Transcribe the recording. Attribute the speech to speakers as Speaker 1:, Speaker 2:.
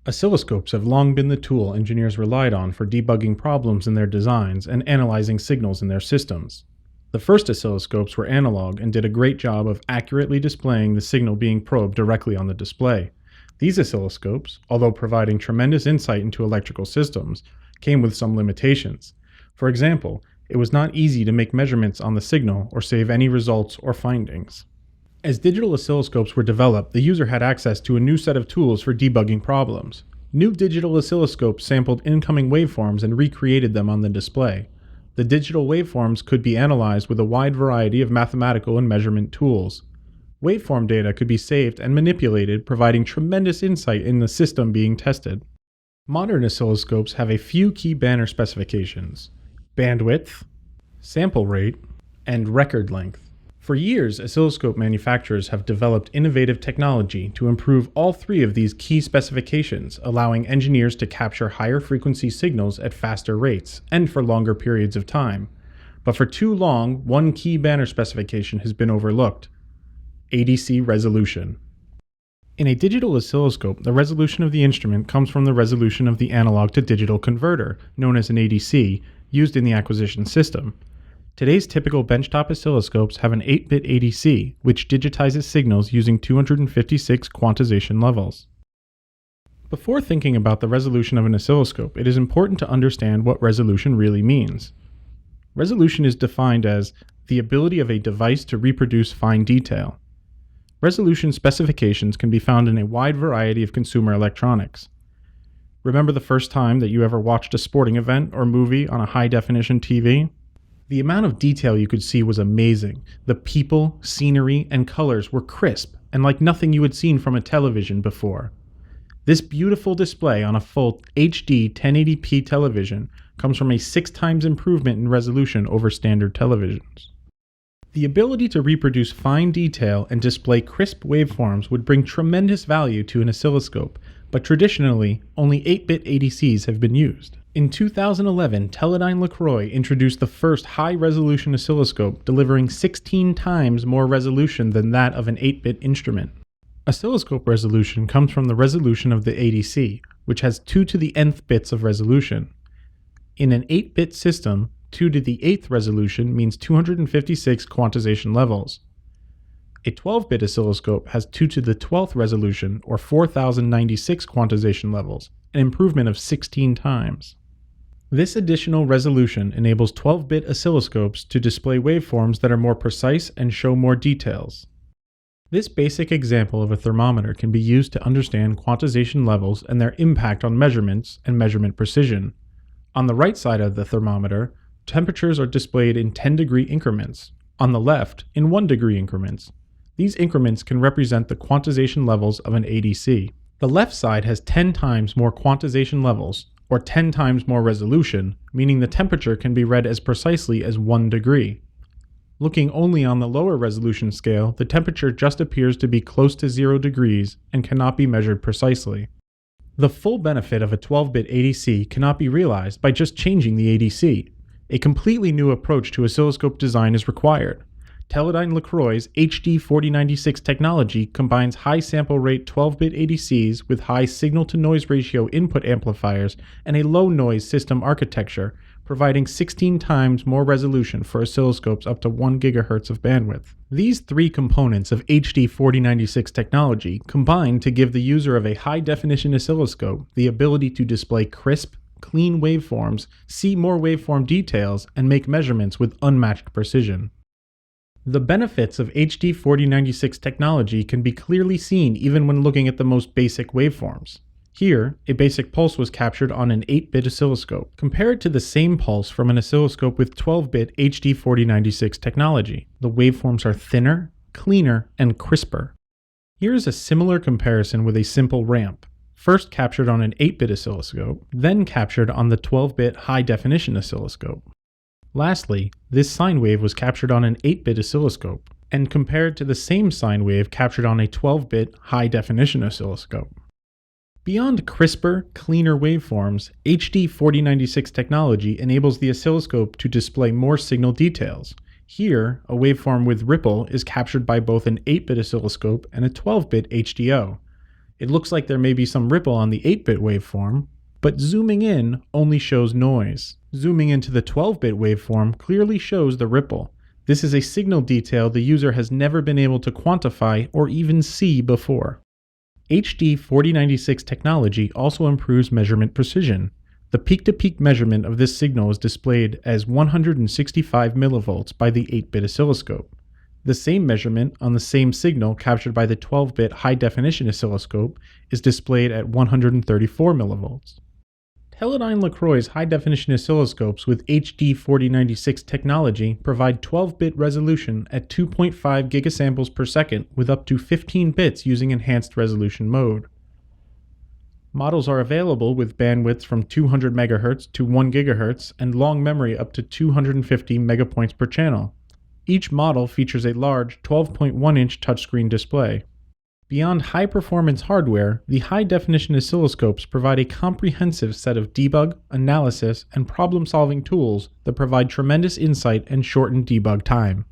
Speaker 1: Oscilloscopes have long been the tool engineers relied on for debugging problems in their designs and analyzing signals in their systems. The first oscilloscopes were analog and did a great job of accurately displaying the signal being probed directly on the display. These oscilloscopes, although providing tremendous insight into electrical systems, came with some limitations. For example, it was not easy to make measurements on the signal or save any results or findings. As digital oscilloscopes were developed, the user had access to a new set of tools for debugging problems. New digital oscilloscopes sampled incoming waveforms and recreated them on the display. The digital waveforms could be analyzed with a wide variety of mathematical and measurement tools. Waveform data could be saved and manipulated, providing tremendous insight in the system being tested. Modern oscilloscopes have a few key banner specifications: bandwidth, sample rate, and record length. For years, oscilloscope manufacturers have developed innovative technology to improve all three of these key specifications, allowing engineers to capture higher frequency signals at faster rates and for longer periods of time. But for too long, one key banner specification has been overlooked: ADC resolution. In a digital oscilloscope, the resolution of the instrument comes from the resolution of the analog to digital converter, known as an ADC, used in the acquisition system. Today's typical benchtop oscilloscopes have an 8-bit ADC, which digitizes signals using 256 quantization levels. Before thinking about the resolution of an oscilloscope, it is important to understand what resolution really means. Resolution is defined as the ability of a device to reproduce fine detail. Resolution specifications can be found in a wide variety of consumer electronics. Remember the first time that you ever watched a sporting event or movie on a high-definition TV? The amount of detail you could see was amazing. The people, scenery, and colors were crisp and like nothing you had seen from a television before. This beautiful display on a full HD 1080p television comes from a 6 times improvement in resolution over standard televisions. The ability to reproduce fine detail and display crisp waveforms would bring tremendous value to an oscilloscope, but traditionally, only 8-bit ADCs have been used. In 2011, Teledyne LeCroy introduced the first high-resolution oscilloscope, delivering 16 times more resolution than that of an 8-bit instrument. Oscilloscope resolution comes from the resolution of the ADC, which has 2 to the nth bits of resolution. In an 8-bit system, 2 to the 8th resolution means 256 quantization levels. A 12-bit oscilloscope has 2 to the 12th resolution, or 4096 quantization levels, an improvement of 16 times. This additional resolution enables 12-bit oscilloscopes to display waveforms that are more precise and show more details. This basic example of a thermometer can be used to understand quantization levels and their impact on measurements and measurement precision. On the right side of the thermometer, temperatures are displayed in 10-degree increments. On the left, in 1-degree increments. These increments can represent the quantization levels of an ADC. The left side has 10 times more quantization levels, or 10 times more resolution, meaning the temperature can be read as precisely as 1 degree. Looking only on the lower resolution scale, the temperature just appears to be close to 0 degrees and cannot be measured precisely. The full benefit of a 12-bit ADC cannot be realized by just changing the ADC. A completely new approach to oscilloscope design is required. Teledyne LeCroy's HD 4096 technology combines high sample rate 12-bit ADCs with high signal-to-noise ratio input amplifiers and a low-noise system architecture, providing 16 times more resolution for oscilloscopes up to 1 GHz of bandwidth. These 3 components of HD 4096 technology combine to give the user of a high-definition oscilloscope the ability to display crisp, clean waveforms, see more waveform details, and make measurements with unmatched precision. The benefits of HD 4096 technology can be clearly seen even when looking at the most basic waveforms. Here, a basic pulse was captured on an 8-bit oscilloscope. Compare it to the same pulse from an oscilloscope with 12-bit HD 4096 technology. The waveforms are thinner, cleaner, and crisper. Here is a similar comparison with a simple ramp. First captured on an 8-bit oscilloscope, then captured on the 12-bit high-definition oscilloscope. Lastly, this sine wave was captured on an 8-bit oscilloscope, and compared to the same sine wave captured on a 12-bit high-definition oscilloscope. Beyond crisper, cleaner waveforms, HD 4096 technology enables the oscilloscope to display more signal details. Here, a waveform with ripple is captured by both an 8-bit oscilloscope and a 12-bit HDO. It looks like there may be some ripple on the 8-bit waveform, but zooming in only shows noise. Zooming into the 12-bit waveform clearly shows the ripple. This is a signal detail the user has never been able to quantify or even see before. HD 4096 technology also improves measurement precision. The peak-to-peak measurement of this signal is displayed as 165 millivolts by the 8-bit oscilloscope. The same measurement on the same signal captured by the 12-bit high-definition oscilloscope is displayed at 134 millivolts. Teledyne LeCroy's high-definition oscilloscopes with HD 4096 technology provide 12-bit resolution at 2.5 gigasamples per second with up to 15 bits using enhanced resolution mode. Models are available with bandwidths from 200 MHz to 1 GHz and long memory up to 250 megapoints per channel. Each model features a large 12.1-inch touchscreen display. Beyond high-performance hardware, the high-definition oscilloscopes provide a comprehensive set of debug, analysis, and problem-solving tools that provide tremendous insight and shorten debug time.